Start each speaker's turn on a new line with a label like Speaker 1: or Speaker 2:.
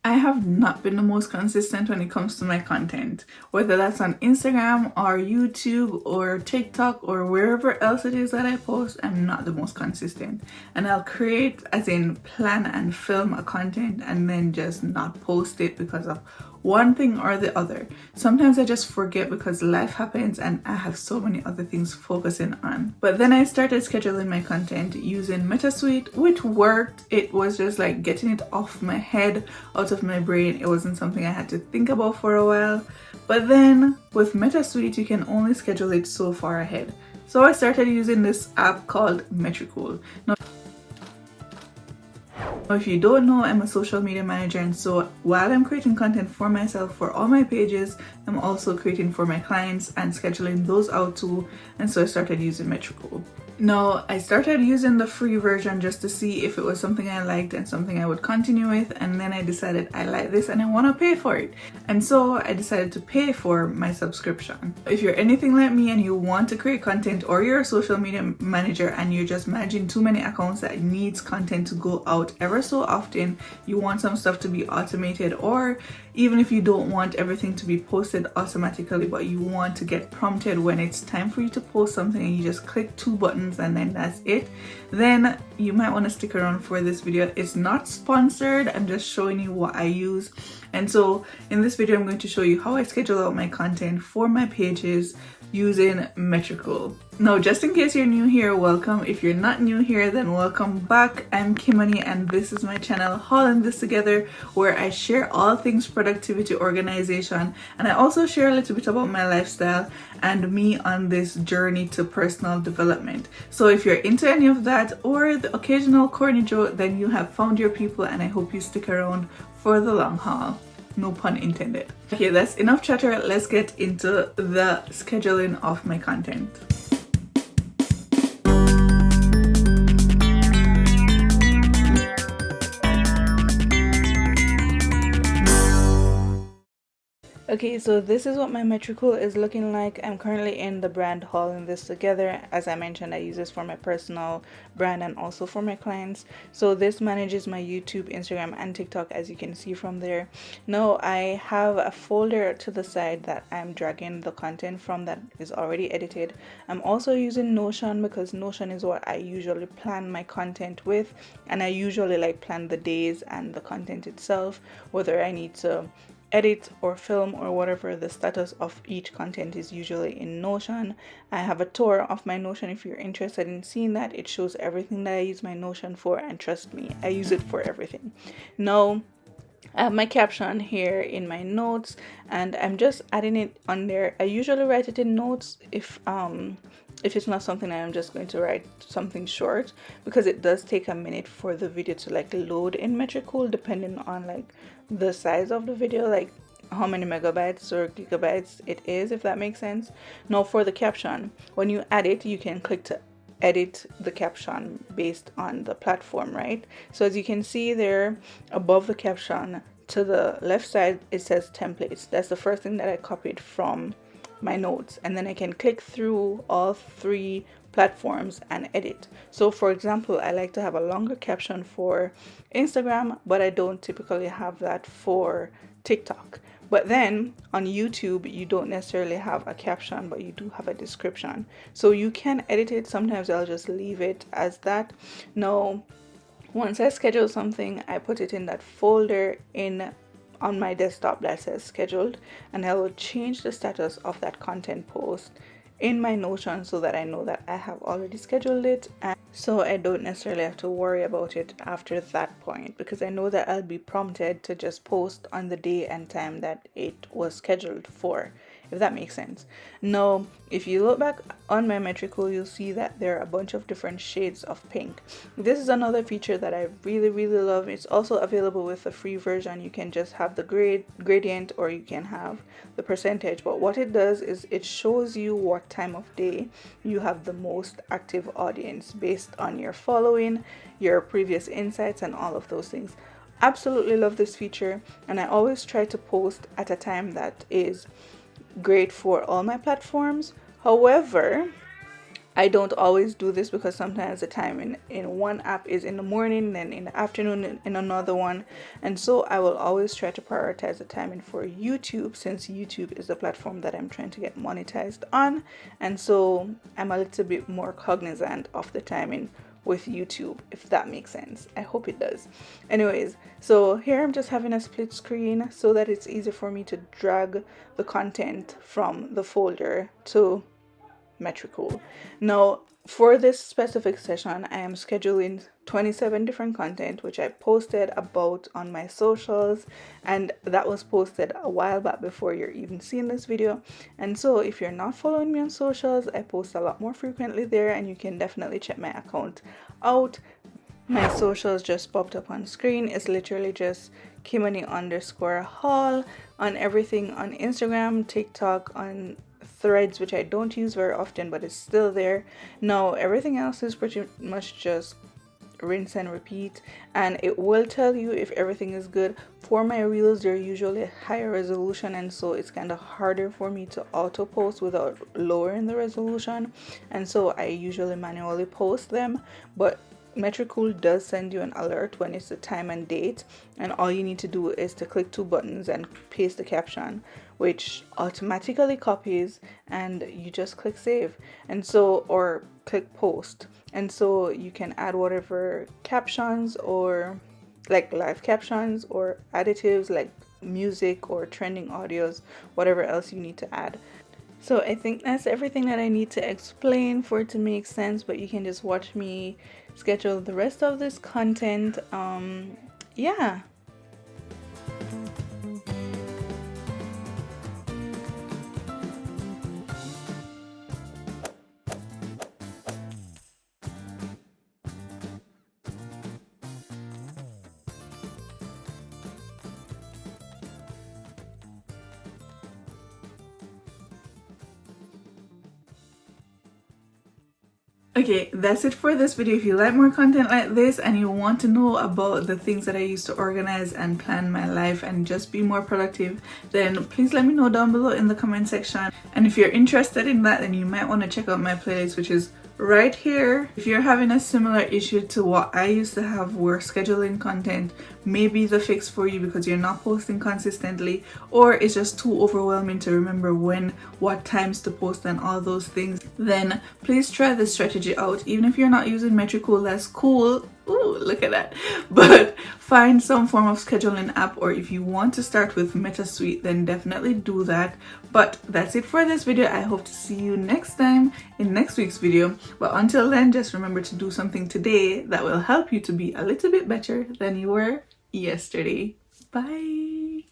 Speaker 1: I have not been the most consistent when it comes to my content, whether that's on Instagram or YouTube or TikTok or wherever else it is that I post. I'm not the most consistent, and I'll create, as in plan and film a content and then just not post it because of one thing or the other. Sometimes I just forget because life happens and I have so many other things focusing on. But then I started scheduling my content using Metasuite, which worked. It was just like getting it off my head, out of my brain. It wasn't something I had to think about for a while. But then with Metasuite, you can only schedule it so far ahead. So I started using this app called Metricool. Now, if you don't know, I'm a social media manager, and so while I'm creating content for myself for all my pages, I'm also creating for my clients and scheduling those out too, and so I started using Metricool. Now, I started using the free version just to see if it was something I liked and something I would continue with, and then I decided I like this and I want to pay for it. And so I decided to pay for my subscription. If you're anything like me and you want to create content, or you're a social media manager and you're just managing too many accounts that needs content to go out ever so often, you want some stuff to be automated, or even if you don't want everything to be posted automatically but you want to get prompted when it's time for you to post something and you just click 2 buttons and then that's it, then you might want to stick around for this video. It's not sponsored, I'm just showing you what I use. And so in this video I'm going to show you how I schedule out my content for my pages using Metricool. Now, just in case you're new here, welcome. If you're not new here, then welcome back. I'm Kimani and this is my channel Hauling This Together, where I share all things productivity, organization, and I also share a little bit about my lifestyle and me on this journey to personal development. So if you're into any of that or the occasional corny joke, then you have found your people, and I hope you stick around for the long haul. No pun intended. Okay, that's enough chatter. Let's get into the scheduling of my content. Okay, so this is what my Metricool is looking like. I'm currently in the brand Hauling This Together. As I mentioned, I use this for my personal brand and also for my clients. So this manages my YouTube, Instagram, and TikTok, as you can see from there. Now I have a folder to the side that I'm dragging the content from that is already edited. I'm also using Notion because Notion is what I usually plan my content with, and I usually like plan the days and the content itself, whether I need to edit or film or whatever. The status of each content is usually in Notion. I have a tour of my Notion if you're interested in seeing that. It shows everything that I use my Notion for, and trust me, I use it for everything. Now I have my caption here in my notes and I'm just adding it on there. I usually write it in notes if it's not something I'm just going to write something short, because it does take a minute for the video to like load in Metricool, depending on like the size of the video, like how many megabytes or gigabytes it is, if that makes sense. Now for the caption, when you add it, you can click to edit the caption based on the platform, right? So as you can see there above the caption to the left side, it says templates. That's the first thing that I copied from my notes, and then I can click through all 3 platforms and edit. So for example, I like to have a longer caption for Instagram, but I don't typically have that for TikTok. But then on YouTube, you don't necessarily have a caption, but you do have a description. So you can edit it. Sometimes I'll just leave it as that. Now, once I schedule something, I put it in that folder on my desktop that says scheduled, and I will change the status of that content post in my Notion so that I know that I have already scheduled it, and so I don't necessarily have to worry about it after that point, because I know that I'll be prompted to just post on the day and time that it was scheduled for, if that makes sense. Now, if you look back on my Metricool, you'll see that there are a bunch of different shades of pink. This is another feature that I really love. It's also available with the free version. You can just have the gradient, or you can have the percentage, but what it does is it shows you what time of day you have the most active audience based on your following, your previous insights, and all of those things. Absolutely love this feature, and I always try to post at a time that is great for all my platforms. However, I don't always do this because sometimes the time in one app is in the morning, then in the afternoon in another one. And so I will always try to prioritize the timing for YouTube, since YouTube is the platform that I'm trying to get monetized on. And so I'm a little bit more cognizant of the timing with YouTube, if that makes sense. I hope it does. Anyways, so here I'm just having a split screen so that it's easy for me to drag the content from the folder to Metricool. Now, for this specific session, I am scheduling 27 different content, which I posted about on my socials, and that was posted a while back before you're even seeing this video. And so if you're not following me on socials, I post a lot more frequently there, and you can definitely check my account out. My socials just popped up on screen. It's literally just Kimani_Hall on everything, on Instagram, TikTok, on Threads, which I don't use very often, but it's still there. Now everything else is pretty much just rinse and repeat, and it will tell you if everything is good. For my reels, they're usually higher resolution, and so it's kind of harder for me to auto post without lowering the resolution, and so I usually manually post them. But Metricool does send you an alert when it's the time and date, and all you need to do is to click two buttons and paste the caption, which automatically copies, and you just click save, and so, or click post, and so you can add whatever captions, or like live captions, or additives like music or trending audios, whatever else you need to add. So I think that's everything that I need to explain for it to make sense, but you can just watch me schedule the rest of this content. Yeah. Okay, that's it for this video. If you like more content like this and you want to know about the things that I use to organize and plan my life and just be more productive, then please let me know down below in the comment section. And if you're interested in that, then you might want to check out my playlist, which is right here. If you're having a similar issue to what I used to have, where scheduling content may be the fix for you because you're not posting consistently, or it's just too overwhelming to remember when, what times to post and all those things, then please try this strategy out. Even if you're not using Metricool, that's cool. Ooh, look at that. But find some form of scheduling app, or if you want to start with MetaSuite, then definitely do that. But that's it for this video. I hope to see you next time in next week's video. But until then, just remember to do something today that will help you to be a little bit better than you were yesterday. Bye.